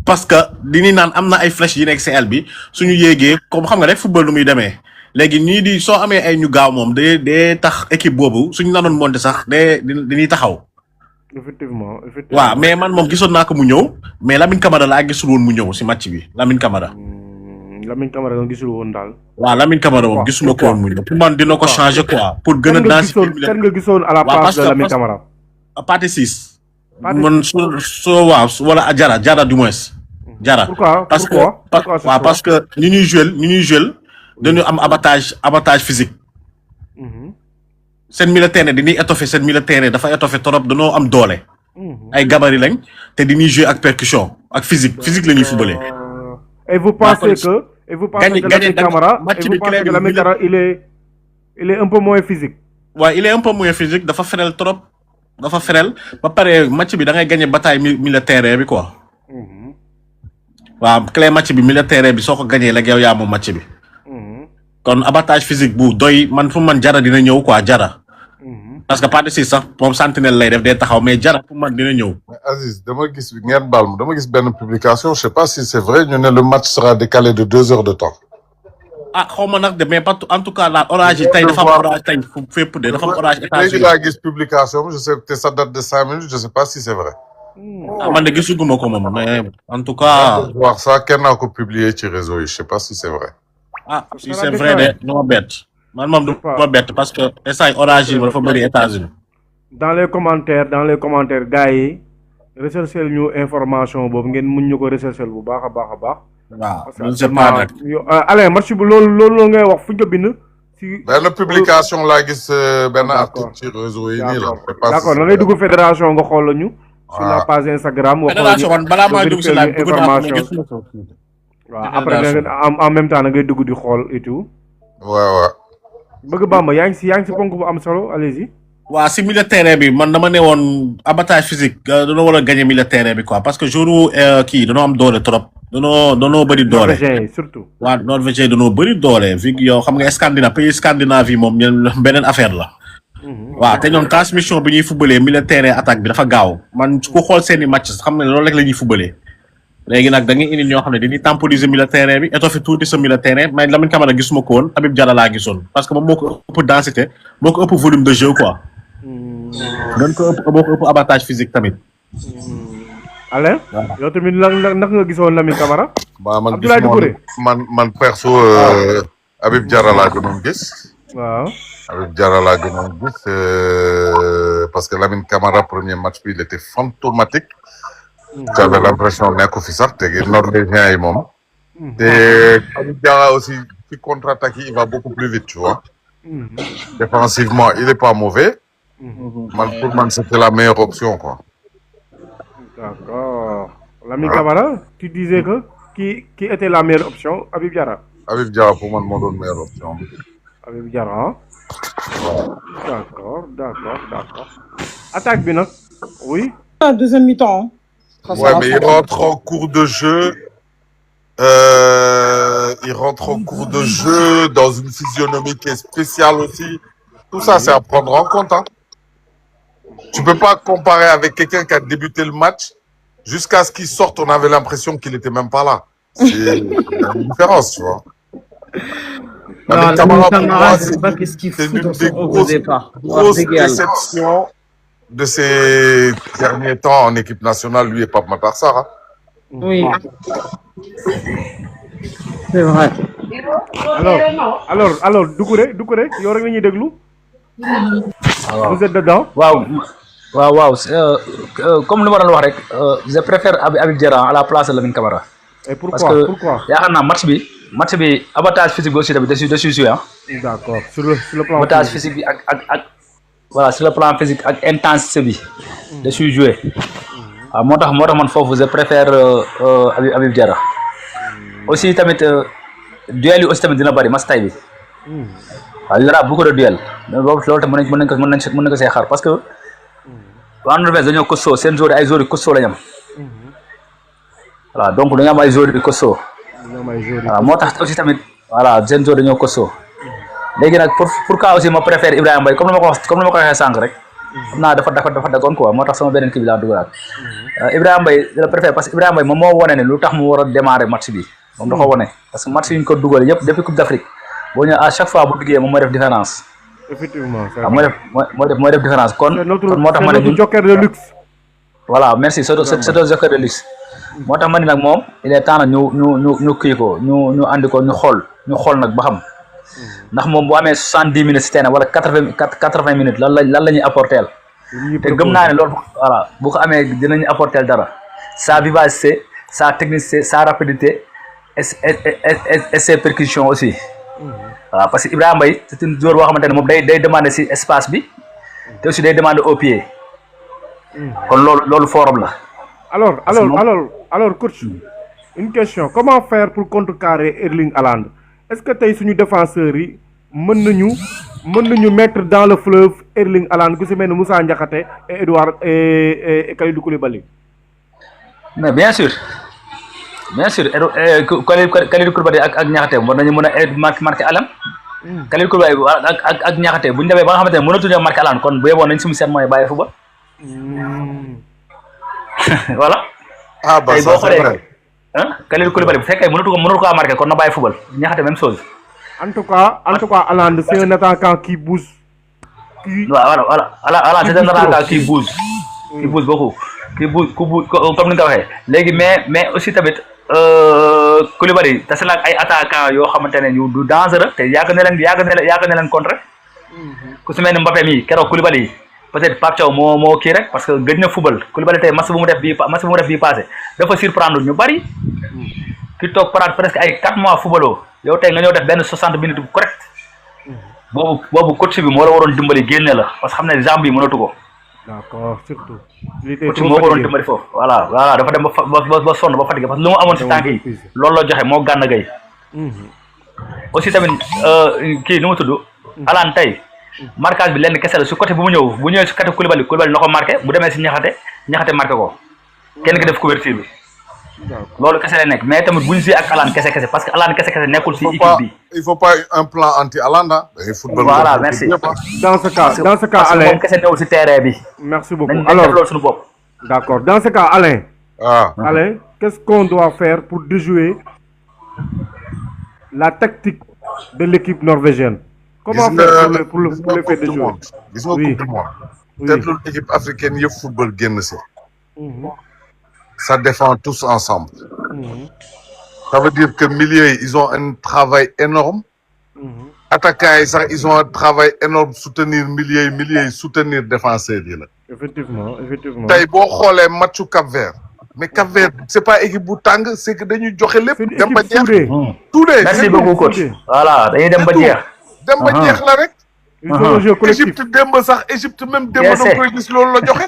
parce que dañuy naan am na ay flèches yi nekk CL bi suñu yéegee comme xam nga rek football nu muy demee léegi ñii di soo amee ay ñu gaaw moom day tax équipe boobu suñu la doon monter sax dañuy taxaw. effectivement. waaw mais man moom gisoon naa ko mu ñëw mais Lamine Camara laa gisul woon mu ñëw si match bi Lamine Camara. Lamine Camara nga gisul woon daal. waaw Lamine Camara moom gisuma ko woon mu ñëw pour man dina ko changer quoi. pour gën a densifier kan nga gisoon à la place de Lamine Camara. Pathé Ciss. man soo waaw wala Jara du moins. Jara parce que ñu ñuy jouer dañu am abattage physique. seen militaire dañuy étoffer seen militaire dafa étoffer trop dañoo am doole. ay gabarit lañ te dañuy jouer ak percussion ak physique la ñuy footballer. et vous pensez que Lamine Camara il est un peu moins physique. waaw il est un peu moins physique dafa frêle trop ba pare match bi da ngay gagner bataille militaire bi quoi. waaw clé match bi militaire bi soo ko gagner la yow yaa moom match bi. kon abattage physique bu doy man pour man Jara dina ñëw quoi Jara. parce que Pathé Ciss sax moom sentinelle lay def day taxaw mais Jara pour man dina ñëw. mais Aziz dama gis benn publication je sais pas si c'est vrai ñu ne le match sera décalé de 2 heures de temps. xaw ma nag de mais pas en tout cas daal orage yi tey dafa am orage tey fépp de dafa am orage États-Unis. léegi laa gis publication je sais que ça date de 5 minutes je sais pas si c'est vrai. man de gisuguma ko moom mais en tout cas. voir ça kenn naa ko publier ci réseau yi je sais pas si c'est vrai. ah si c'est vrai de du ma bett man moom du ma bett parce que instant orage yi dafa bëri États-Unis. dans les commentaires gars yi rechercher ñu information boobu ngeen mun ñu ko rechercher bu baax a baax. waaw je ne sais pas nag. Alain match bi loolu ngay wax fu ñu ko bind. si benn publication laa gis benn article ci réseau yi nii la. d'accord da ngay dugg fédération nga xool ñu. sur la page Instagram. fédération man balaa maa dugg si laaj dugg naa ko gis waaw après en même temps da ngay dugg di xool et tout. waaw. bëgg Bamba yaa ngi si ponk bu am solo allez-y. waaw si milieu terrain bi man dama ne woon abattage physique dañoo war a gagner milieu terrain bi quoi parce que jour kii dañoo am doole trop. dañoo bëri doole. norvégien surtout. waaw norvégien dañoo bëri doole vu que yow xam nga Scandinavie pays Scandinavie moom beneen affaire la. waaw te ñoom transmission bi ñuy fubalee milieu terrain attaque bi dafa gaaw man ku xool seeni match xam ne loolu rek la ñuy fubalee. léegi nag da ngay indi ñoo xam ne dañuy temporiser milieu terrain bi étoffer tuuti sa milieu terrain mais Lamine Camara gisuma ko woon Habib Diarra laa gisoon parce que moom moo ko ëpp densité moo ko ëpp volume de jeu quoi. moo ko ëpp avantage physique tamit. Alain. yow tamit naka nga gisoon Lamine Camara. Abdoulaye man perso Habib Diarra laa gënoon gis. waaw. Habib Diarra laa gënoon gis parce que Lamine Camara premier match bi il était fantomatique. J'avais l'impression nekku fi sax te norvégien yi moom. te Habib Diarra aussi ci contre-attaque il va beaucoup plus vite tu vois. Défensivement il est pas mauvais. Pour man c'était la meilleure option quoi. D'accord. Lamine Camara, tu disais que qui était la meilleure option? Habib Diarra. Habib Diarra pour moi moo doon meilleure option. Habib Diarra. D'accord. Attaque bi nag. Oui. Deuxième mi-temps. Ouais, mais il rentre en cours de jeu. Il rentre en cours de jeu dans une physionomie qui est spéciale aussi. Tout ça, c'est à prendre en compte. Hein. Tu peux pas comparer avec quelqu'un qui a débuté le match. Jusqu'à ce qu'il sorte, on avait l'impression qu'il était même pas là. C'est une différence, tu vois. Non, Camara, je sais pas qu'est-ce qu'il fout dans son au départ. Grosse déception de ces derniers temps en équipe nationale, lui et Pape Matar Sarr. Hein. Oui. C'est vrai. Alors, Doucouré, yow rek la ñuy déglu. Vous êtes dedans? waaw comme li ma doon wax rek je préfère Habib Diarra à la place de Lamine Camara. Et pourquoi? Parce que yaakaar naa match bi abattage physique bi aussi tamit dessus joué ah. D'accord. Sur le plan abattage physique bi ak voilà sur le plan physique ak intensité bi dessus joué. waaw moo tax man foofu je préfère Habib Diarra. aussi tamit duel yi aussi tamit dina bari match tay bi. waaw il y aura beaucoup de duels mais boobu loolu tam mën nañ ko see xaar parce que waa Norvège dañoo costaud seen joueurs ay joueurs yu costaud la ñu am. voilà donc dañoo am ay joueurs yu costaud. voilà moo tax aussi tamit voilà seen joueurs dañoo costaud. léegi nag pourquoi aussi ma préfère Ibrahima Mbaye comme ni ma ko waxee sànq rek. xam naa dafa dagoon quoi moo tax sama beneen kii bi laa dugalaat. Ibrahima Mbaye je le préfère parce que Ibrahima Mbaye moom moo wane ne lu tax mu war a démarrer match bi moom da ko wane parce que match yi ñu ko dugal yëpp depuis Coupe d'Afrique. boo ñëwee à chaque fois bu duggee moom mooy def différence. Effectivement. waaw mooy def différence kon moo tax ma ne ñun joker de luxe. voilà merci c'est un joker de luxe. moo tax ma ne nag moom il est temps nag ñu kii ko ñu andi ko ñu xool nag ba xam ndax moom bu amee 70 minutes si terrain wala 80 minutes lan la ñuy apporter te gëm naa ne loolu voilà bu ko amee dinañu apporter dara sa vivacité sa technicité sa rapidité et ses percussions aussi. waaw parce que Ibrahima Mbaye c'est un joueur boo xamante ne moom day demander ci espace bi te aussi day demander au pied kon loolu forum la. alors coach une question comment faire pour contrecarrer Erling Haaland est-ce que tey suñu défenseurs yi mën nañu mettre dans le fleuve Erling Haaland ku ci mel ni Moussa Niakhaté et Edouard et Kalidou Koulibaly. mais bien sûr Kalidou Koulibaly ak Niakhaté war nañu mën a marqué Haaland. Kalidou Koulibaly ak Niakhaté bu ñu demee ba nga xamante ne mënatuñoo marqué Haaland kon bu yeboon nañ sumu seen mooy bàyyi football. voilà. Bah ça c'est vrai. Kalidou Koulibaly bu fekkee mënatu ko marqué kon na bàyyi football Niakhaté même chose. En tout cas Haaland c'est un attaquant qui bouge. Voilà c'est un attaquant qui bouge beaucoup. comme ni nga waxee léegi mais aussi tamit Koulibaly tase la ak ay attaquant yoo xamante ne du dangereux te yàgg na leen contre ku si mel ni Mbappé mi keroog Koulibaly peut-être Pape Thiaw moo kii rek parce que gëj na football Koulibaly tey match bu mu def bii passé dafa surprendre ñu bari ki toog paraat presque ay 4 mois footballoo yow tey nga ñëw def benn 60 minutes bu correct boobu coach bi moo la waroon dimbali génne la parce que xam ne jambe yi mënatu ko. D'accord, surtout. coach moo ko waroon dimbali foofu voilà dafa dem ba sonn ba fatigué parce que lu mu amoon si tànk yi loolu la joxe moo gànn gay aussi tamit kii nu mu tudd Alan tey marquage bi lenn kese la su côté bu ñëwee si côté Koulibaly na ko marqué bu demee si ñaxate marqué ko kenn ki def couverture bi loolu kese la nekk mais tamit bu ñu si ak Alan kese parce que Alan kese nekkul si équipe bi. Il faut pas un plan anti Alan football. Voilà, merci. Dans ce cas Alain moom kese newul si terrain bi. Merci beaucoup. nañ Alors loolu suñu bopp. d'accord. Dans ce cas Alain. Alain, qu'est-ce qu'on doit faire pour déjouer la tactique de l'équipe norvégienne? Comment faire pour le faire déjouer? Gis nga coupe du monde. Peut-être l'équipe africaine yëpp football génn si. Ça défend tous ensemble. Ça veut dire que milieu ils ont un travail énorme. Attaquants ils ont un travail énorme soutenir milieu soutenir défenseurs yi la. Effectivement. Tey boo xoolee matchu Cap-Vert mais Cap-Vert c'est pas équipe bu tàng c'est que dañuy joxe lépp. dem ba jeex tous merci beaucoup coach. Voilà dañuy dem ba jeex. dem ba jeex la rek. il faut un jeu collectif. Égypte démb sax Égypte même démb da nga koy gis loolu la joxe.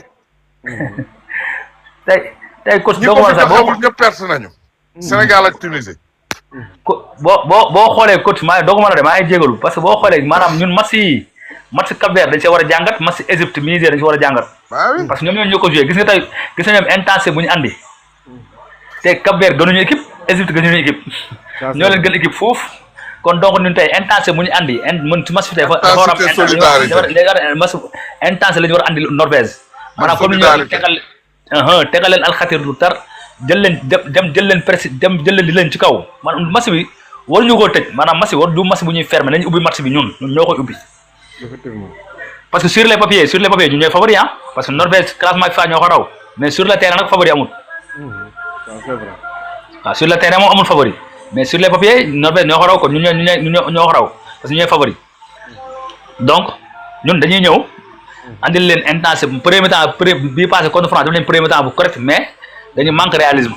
tey coach ñi ko fi joxewul ñëpp perte nañu. Sénégal ak Tunisie. boo xoolee coach maa doo ko mën a dem maa ngi jégalu parce que boo xoolee maanaam ñun match Cap-Vert dañ see war a jàngat match Égypte Niger dañ si war a jàngat. parce que ñoom ñoo ko joué gis nga ñoom intensité bu ñu andi. te Cap-Vert gënuñu équipe Égypte gënuñu équipe. ñoo leen gën équipe foofu. kon donc ñun tey intensité bu ñu andi man ci match bi tey dafa war a intensité la ñu war a andi Norvège. maanaam comme ni ñu tegal leen alxatir lu tar. jël leen presse jël leen di leen ci kaw man match bi waruñu koo tëj maanaam match bi du match bu ñuy fermer nañu ubbi match bi ñun ñoo koy ubbi. Effectivement. parce que sur les papiers ñu ñooy favori parce que Norvège classement FIFA ñoo ko raw mais sur le terrain nag favori amul. C'est vrai. waaw sur le terrain moom amul favori mais sur les papiers Norvège ñoo ko raw kon ñoo ko raw parce que ñooy favori donc ñun dañuy ñëw andil leen intense premier temps bii passé contre France daf leen premier temps bu correct mais. dañu manque réalisme.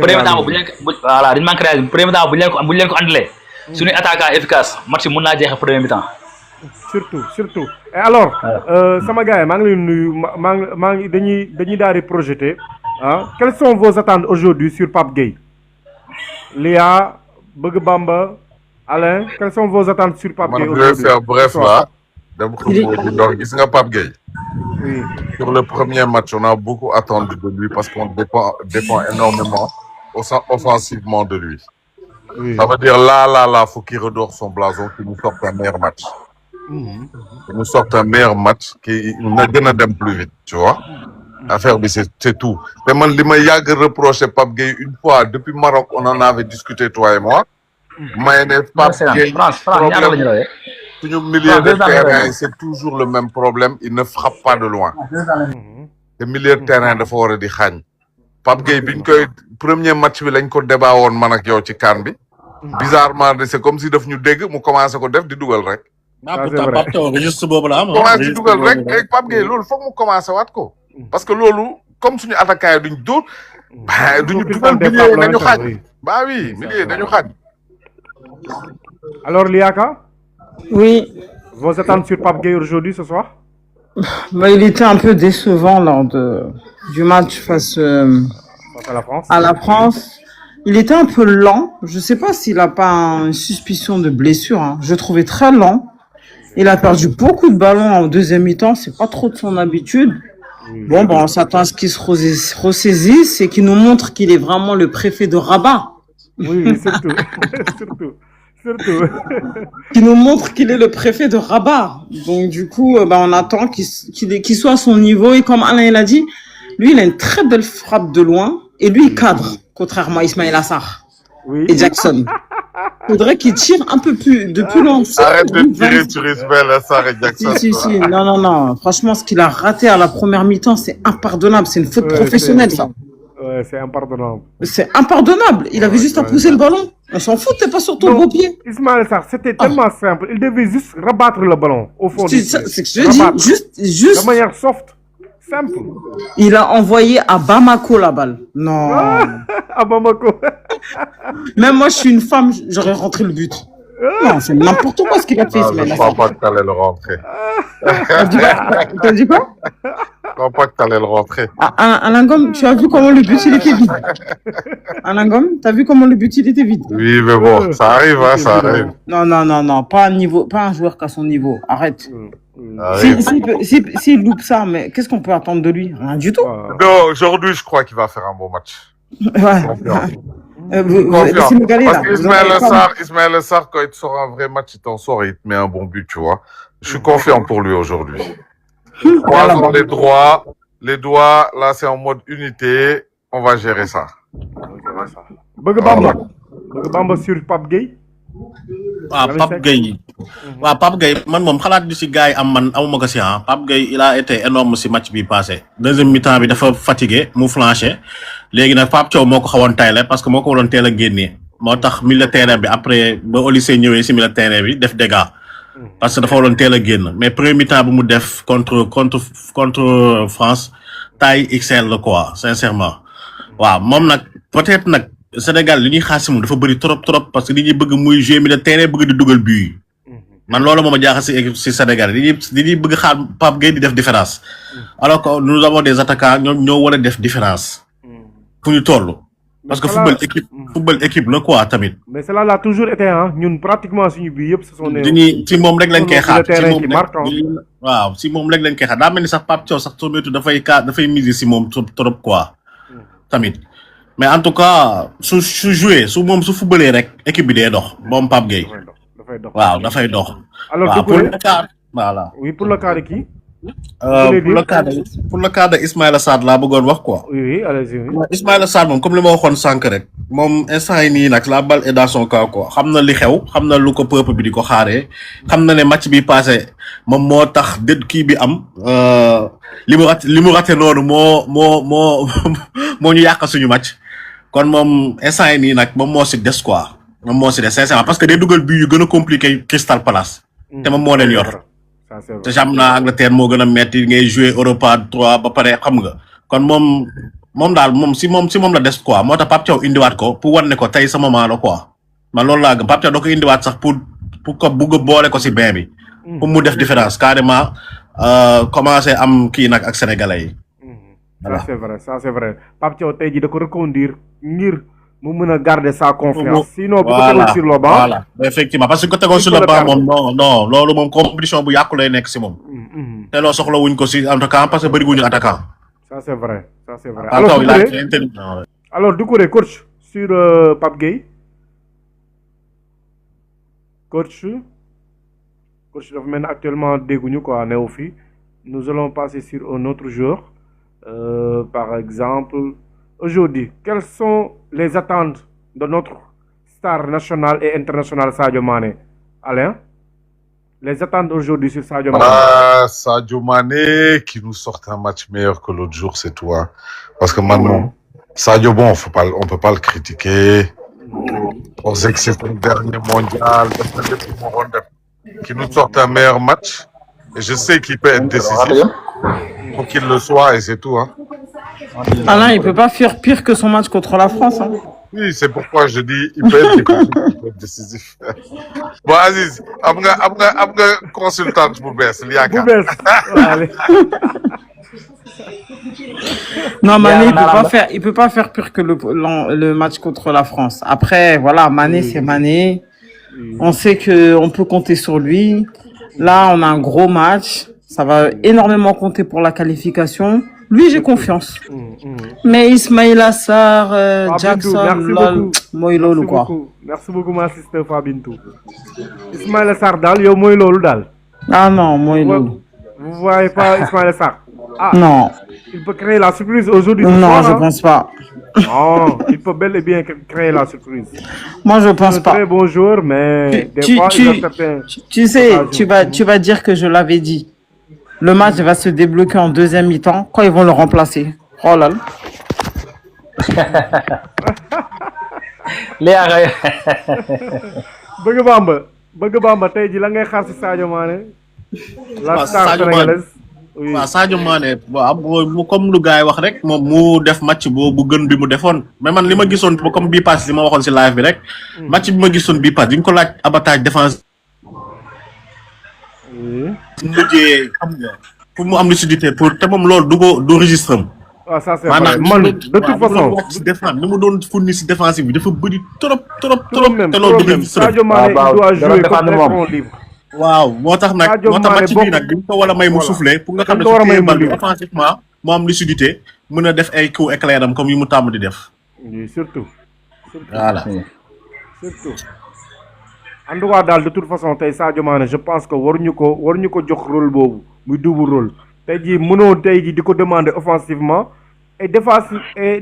premier temps bu dañu manque réalisme premier temps bu ñu leen ko andilee. suñuy attaquant efficace match mun naa jeexee premier temps. surtout et alors. sama gars yi maa ngi leen nuyu maa ngi dañuy daal di projeter quelles sont vos attentes aujourd'hui sur Pape Gueye? Léa Bëgg Bamba Alain quelles sont vos attentes sur Pape Gueye aujourd'hui? Je vais faire bref là. Donc gis nga Pape Gueye. Oui. Sur le premier match, on a beaucoup attendu de lui parce qu'on dépend énormément offensivement de lui. Oui. Ça veut dire là, faut qu'il redore son blason, qu'il nous sorte un meilleur match. Qu'il nous sorte un meilleur match, qu'il nous donne plus vite, tu vois. L'affaire, c'est tout. Mais moi, je me reproché Pape Gueye une fois, depuis Maroc, on en avait discuté, toi et moi. Mais Pape Gueye, suñu milieu de terrain c'est toujours le même problème il ne frappe pas de loin te milieu de terrain dafa war a di xaañ Pape Gueye biñ koy premier match bi lañ ko débat woon man ak yow ci CAN bi bizarrement c'est comme si daf ñu dégg mu commencé ko def di dugal rek pourtant Pape Thiaw juste boobu la am commencé di dugal rek Pape Gueye loolu foog mu commencé waat ko parce que loolu comme suñu attaquant yi duñ dóor duñu dugal milieu yi dañu xaañ milieu yi dañu xaañ alors Liaka? Oui. Vos attentes sur Pape Gueye aujourd'hui ce soir? Il était un peu décevant lors du match face à la France. Il était un peu lent. Je ne sais pas s'il n'a pas une suspicion de blessure. Je le trouvais très lent. Il a perdu beaucoup de ballons en deuxième mi-temps. C'est pas trop de son habitude. Bon, on s'attend à ce qu'il se ressaisisse et qu'il nous montre qu'il est vraiment le préfet de Rabat. Oui, surtout. Surtout. Qui nous montre qu'il est le préfet de Rabat. Donc du coup, on attend qu'il soit à son niveau. Et comme Alain l'a dit, lui, il a une très belle frappe de loin. Et lui, il cadre, contrairement à Ismaïla Sarr et Jackson. Faudrait qu'il tire un peu plus, de plus loin. Arrête de tirer sur Ismaël Sarr et Jackson. Si. Non. Franchement, ce qu'il a raté à la première mi-temps, c'est impardonnable. C'est une faute professionnelle, ça. Ouais, c'est impardonnable. C'est impardonnable. Il avait juste à pousser le ballon. On s'en fout, t'es pas sur ton beau pied. Ismaël Sarr, c'était tellement simple. Il devait juste rabattre le ballon au fond du pied. C'est ce que je dis. Juste. De manière soft. Simple. Il a envoyé à Bamako la balle. Non. À Bamako. Même moi, je suis une femme, j'aurais rentré le but. Non, c'est n'importe quoi ce qu'il a fait, Ismaël. Je crois pas que t'allais le rentrer. T'as dit quoi? Je crois pas que t'allais le rentrer. Alain Gomme, tu as vu comment le but il était vide? Alain Gomme, t'as vu comment le but il était vide? Oui, mais bon, ça arrive, hein, ça arrive. Non, pas un joueur qu'à son niveau. Arrête. S'il loupe ça, mais qu'est-ce qu'on peut attendre de lui? Rien du tout. Non, aujourd'hui, je crois qu'il va faire un bon match. Ouais. Confiant. Sénégalais, Parce là, qu'Ismaël Sarr, quand il te sort un vrai match, il t'en sort et il te met un bon but, tu vois. Je suis confiant pour lui aujourd'hui. Croisons les doigts, là, c'est en mode unité. On va gérer ça. Bëgg Bamba sur Pape Gueye. Pape Gueye. Pape Gueye, man moom xalaat bi si gars yi am man amuma ko si Pape Gueye il a été énorme si match bi passé. Deuxième mi-temps bi dafa fatigué, mu flanché. Léegi nag Pape Thiaw moo ko xawoon tayle parce que moo ko waroon teel a génnee. Moo tax milieu terrain bi après ba Olysée ñëwee si milieu terrain bi def dégâts. Parce que dafa waroon teel a génn. Mais premier mi-temps bu mu def contre France, taille XL la quoi, sincèrement. Waaw moom nag peut-être nag Sénégal li ñuy xaar si moom dafa bëri trop parce que li ñuy bëgg muy jouer milieu terrain bëgg di dugal but yi. Man loolu moo ma jaaxal si Sénégal li ñuy bëgg xaar Pape Gueye di def différence. Alors que nous avons des attaquants ñoo war a def différence. Fu ñu toll. Parce que football équipe la quoi tamit. Mais cela l'a toujours été ñun pratiquement suñu bi yëpp ce sont ci moom rek lañ koy xaar waaw si moom rek lañ koy xaar daa mel ni sax Pape Thiaw sax tournétu dafay miser si moom trop quoi tamit. Mais en tout cas su jouer su footballé rek équipe bi day dox moom Pape Gueye. Waaw dafay dox. Alors pour le cas voilà. Oui, pour le cas de qui? Pour le cas de Ismaïla Sarr laa bëggoon wax quoi. Oui, allez-y. Ismaïla Sarr moom comme li ma waxoon sànq rek moom instant yi nii nag la balle est dans son camp quoi xam na li xew xam na lu ko peuple bi di ko xaaree xam na ne match bi passé moom moo tax kii bi am li mu raté noonu moo ñu yàq suñu match kon moom instant yi nii nag moom moo si des quoi moom moo si des sincèrement parce que day dugal but yu gën a compliqué Crystal Palace te moom moo leen yor. te championnat Angleterre moo gën a metti ngay jouer Europa 3 ba pare xam nga kon moom daal si moom la des quoi moo tax Pape Thiaw indiwaat ko pour wan ne ko tey sa moment la quoi man loolu laa gëm Pape Thiaw doo ko indiwaat sax pour ko bugg a boole ko si bain bi pour mu def différence carrément commencer am kii nag ak sénégalais yi. Voilà. Ça c'est vrai Pape Thiaw tey jii da ko reconduire ngir mu mën a garder sa confiance. Sinon bu ko tegoon sur le banc. Voilà effectivement parce que ko tegoon sur le banc moom non loolu moom compétition bu yàqu lay nekk si moom. te loo soxla wuñ ko si en tout cas parce que bëri wuñu attaquant. Ça c'est vrai. Alors Doucouré coach sur Pape Gueye. Coach dafa mel ni actuellement dégguñu quoi newu fi. Nous allons passer sur un autre joueur. Par exemple, aujourd'hui, quelles sont les attentes de notre star national et international Sadio Mané? Alain, les attentes aujourd'hui sur Sadio Mané? Sadio Mané qui nous sort un match meilleur que l'autre jour, c'est tout. Parce que maintenant, Sadio, bon, on peut pas le critiquer. On sait que c'est le dernier mondial, qui nous sort un meilleur match. Et je sais qu'il peut être décisif. Pour qu'il le soit et c'est tout. Alain, il peut pas faire pire que son match contre la France. Oui, c'est pourquoi je dis il peut être décisif. Bon, Aziz, am nga consultante bu bees Liaka. Non, Mané, il peut pas faire pire que le match contre la France. Après, voilà, Mané, c'est Mané. On sait que on peut compter sur lui. Là, on a un gros match. Ça va énormément compter pour la qualification. Lui, j'ai confiance. Mais Ismaïla Sarr, Jackson, mooy loolu quoi. Merci beaucoup ma sister Fabintou. Ismaïla Sarr daal yow mooy loolu daal. Ah non, mooy loolu. Vous voyez pas Ismaïla Sarr? Non. Il peut créer la surprise aujourd'hui. Non, je pense pas. Non, il peut bel et bien créer la surprise. Moi, je C'est pense un pas. très bon joueur, mais des Tu, fois, tu, il a certains... tu sais, occasions. tu vas dire que je l'avais dit. Le match va se débloquer en deuxième mi-temps quand ils vont le remplacer. Oh là là. Léa kay bëgg Bamba tey ji la ngay xaar si Sadio Mané. La waaw star Sadio Mané sénégalaise. Oui. waaw Sadio Mané waaw mu comme lu gars yi wax rek moom mu def match boobu gën bi mu defoon mais man li ma gisoon comme bii pass li ma waxoon si live bi rek match bi ma gisoon bii pass di nga ko laaj abattage défense Oui. mujjee xam nga pour mu am lucidité pour te moom loolu du registre am Ah, ça c'est vrai. maanaam Man, de toute façon, si défense ni mu doon fourni si défensive bi dafa bëri trop trop même, te trop loolu du même. registre am Sadio Mané, waaw, il doit dara jouer défendre comme moom. électron libre. waaw moo tax nag Sadio moo tax Mané match bii nag bi mu ko war a may mu Voilà. soufflé pour nga xam ne Dañ ko war a su may téye mu bal bi libre. offensivement mu am lucidité mën a def ay coups éclair am comme yu mu tàmm di def Oui, surtout. voilà Surtout. En tout cas daal de toute façon tey Sadio Mané je pense que waruñu ko jox rôle boobu muy double rôle tey jii mënoo tey jii di ko demander offensivement et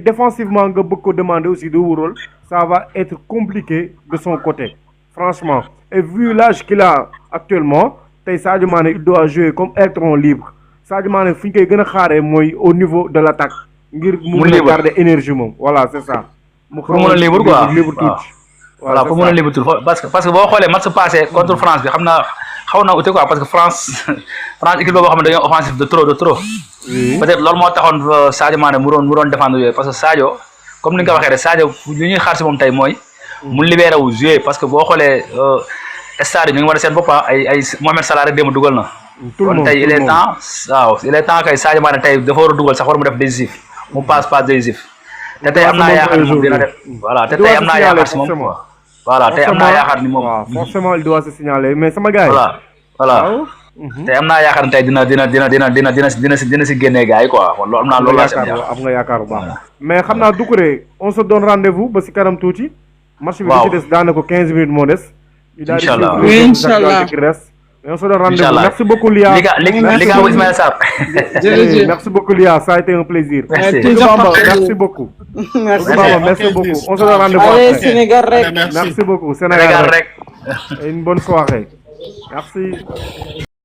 défensivement nga bëgg ko demander aussi double rôle ça va être compliqué de son côté franchement et vu l'âge qu'il a actuellement tey Sadio Mané il doit jouer comme électron libre Sadio Mané fi ñu koy gën a xaaree mooy au niveau de l'attaque ngir mu mën a libre. garder énergie moom voilà c'est ça. pour mën a libre quoi libre waaw. tuuti. voilà pour mën a libre tout parce que boo xoolee match passé contre France bi xam naa xaw na ute quoi parce que France équipe boo xam ne dañoo offensif de trop Oui. peut-être loolu moo taxoon Sadio Mané mu doon défendre yooyu parce que Sadio comme ni nga ko waxee rek Sadio li ñuy xaar si moom tey mooy mu libéré wu jouer parce que boo xoolee stade yi ñu ngi war a seen bopp ay Mohamed Salah rek démb dugal na Tout le kon monde, tey tout il le est monde. temps waaw il est temps kay Sadio Mané tey dafa war a dugal sax war mu def décisif mu passe décisif te tey am naa yaakaar ni moom dina def voilà te tey am naa yaakaar si moom quoi voilà tey am naa yaakaar ni moom waaw forcément il doit se signaler mais sama gars yi. voilà waaw. tey am naa yaakaar ni tey dina si génnee gars yi quoi kon loolu am naa loolu laa si am yaakaar am nga yaakaar bu baax. mais xam naa Doucouré on se donne rendez-vous ba si kanam tuuti. match bi waaw li ci des daanaka 15 minutes moo des. Inch'Allah. Oui, Inch'Allah. Et on se donne rendez-vous. Inch'Allah. Merci beaucoup Lia. li nga wis Ismaïla Sarr Jërëjëf. Merci beaucoup Lia, ça a été un plaisir. Merci. Bamba, merci beaucoup. Merci. Bamba, merci beaucoup. On se donne rendez-vous Allez, après. Sénégal rek. Merci beaucoup. Sénégal rek Et une bonne soirée. Merci.